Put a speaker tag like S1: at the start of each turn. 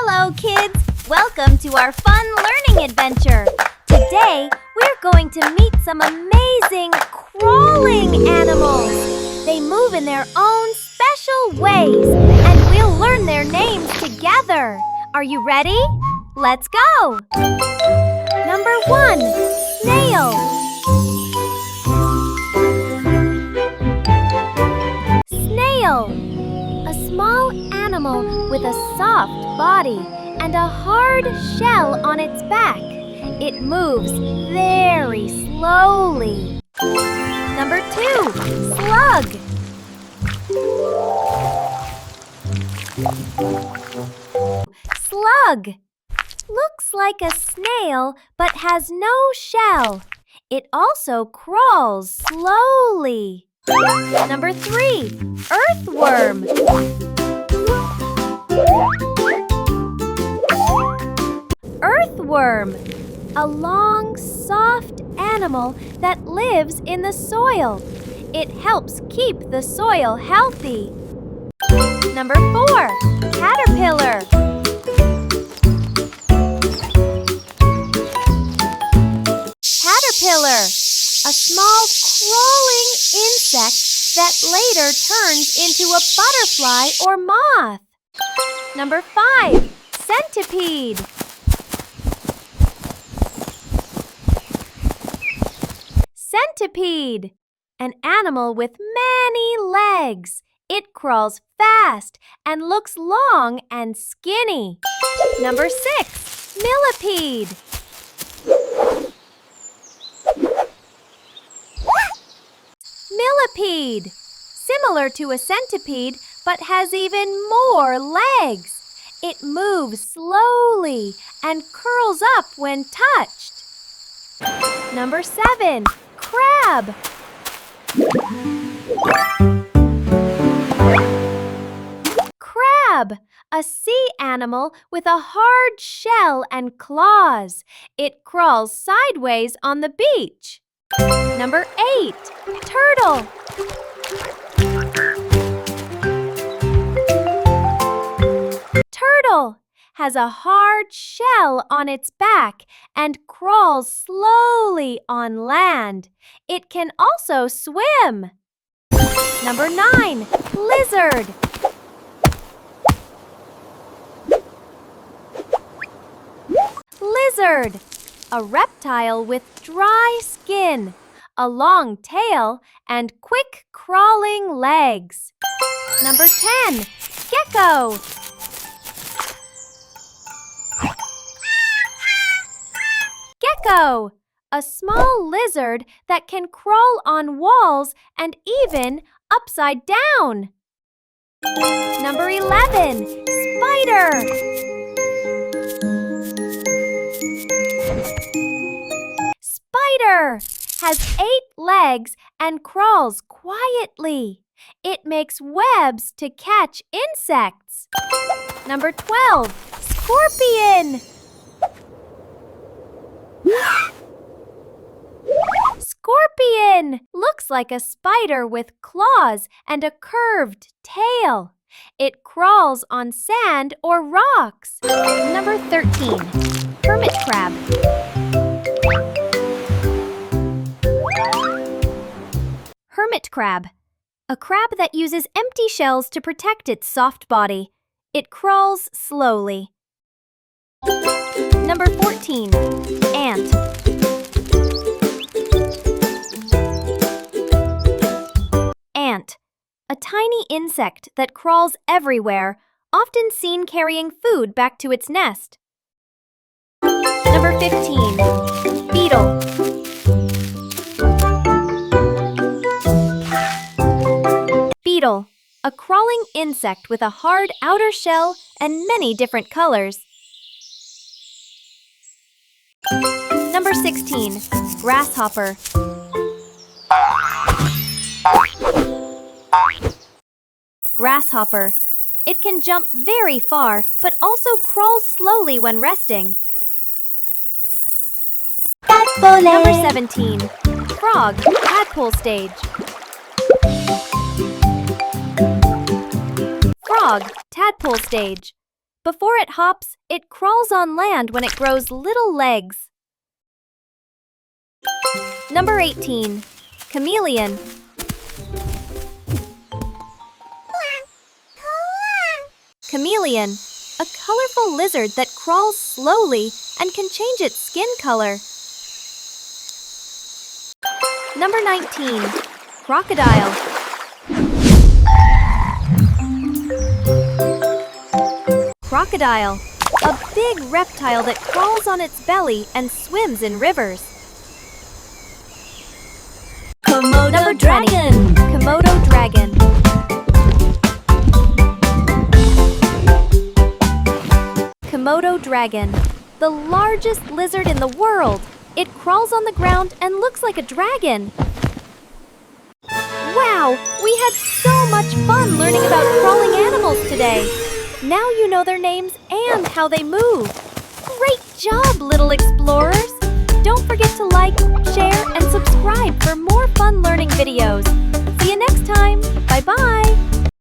S1: Hello, kids! Welcome to our fun learning adventure. Today, we're going to meet some amazing crawling animals. They move in their own special ways, and we'll learn their names together. Are you ready? Let's go! Number 1, Snail. Snail. A small animal with a soft body and a hard shell on its back. It moves very slowly. Number 2, Slug. Slug. Looks like a snail but has no shell. It also crawls slowly. Number 3, Earthworm. Earthworm, a long, soft animal that lives in the soil. It helps keep the soil healthy. Number 4, Caterpillar. Caterpillar, a small crawling insect that later turns into a butterfly or moth. Number 5, Centipede. Centipede, an animal with many legs. It crawls fast and looks long and skinny. Number 6, Millipede. Millipede, similar to a centipede but has even more legs. It moves slowly and curls up when touched. Number 7, Crab. Crab, a sea animal with a hard shell and claws. It crawls sideways on the beach. Number 8, Turtle. Turtle has a hard shell on its back and crawls slowly on land. It can also swim. Number 9, Lizard. Lizard, a reptile with dry skin, a long tail, and quick crawling legs. Number 10, Gecko. Gecko, a small lizard that can crawl on walls and even upside down. Number 11, Spider. Spider has 8 legs and crawls quietly. It makes webs to catch insects. Number 12, Scorpion. Scorpion looks like a spider with claws and a curved tail. It crawls on sand or rocks. Number 13, Hermit crab. Hermit crab, a crab that uses empty shells to protect its soft body. It crawls slowly. Number 14, Ant. Ant, a tiny insect that crawls everywhere, often seen carrying food back to its nest. Number 15, Beetle. Beetle, a crawling insect with a hard outer shell and many different colors. Number 16, Grasshopper. Grasshopper. It can jump very far, but also crawls slowly when resting.
S2: Tadpole.
S1: Number 17, Frog, Tadpole stage. Frog, Tadpole stage. Before it hops, it crawls on land when it grows little legs. Number 18. Chameleon. Chameleon, a colorful lizard that crawls slowly and can change its skin color. Number 19. Crocodile. Crocodile, a big reptile that crawls on its belly and swims in rivers. Number 20.
S2: Dragon.
S1: Komodo dragon. Komodo dragon, the largest lizard in the world. It crawls on the ground and looks like a dragon. Wow, we had so much fun learning about crawling animals today. Now you know their names and how they move. Great job, little explorers! Don't forget to like, share, and subscribe for more fun learning videos.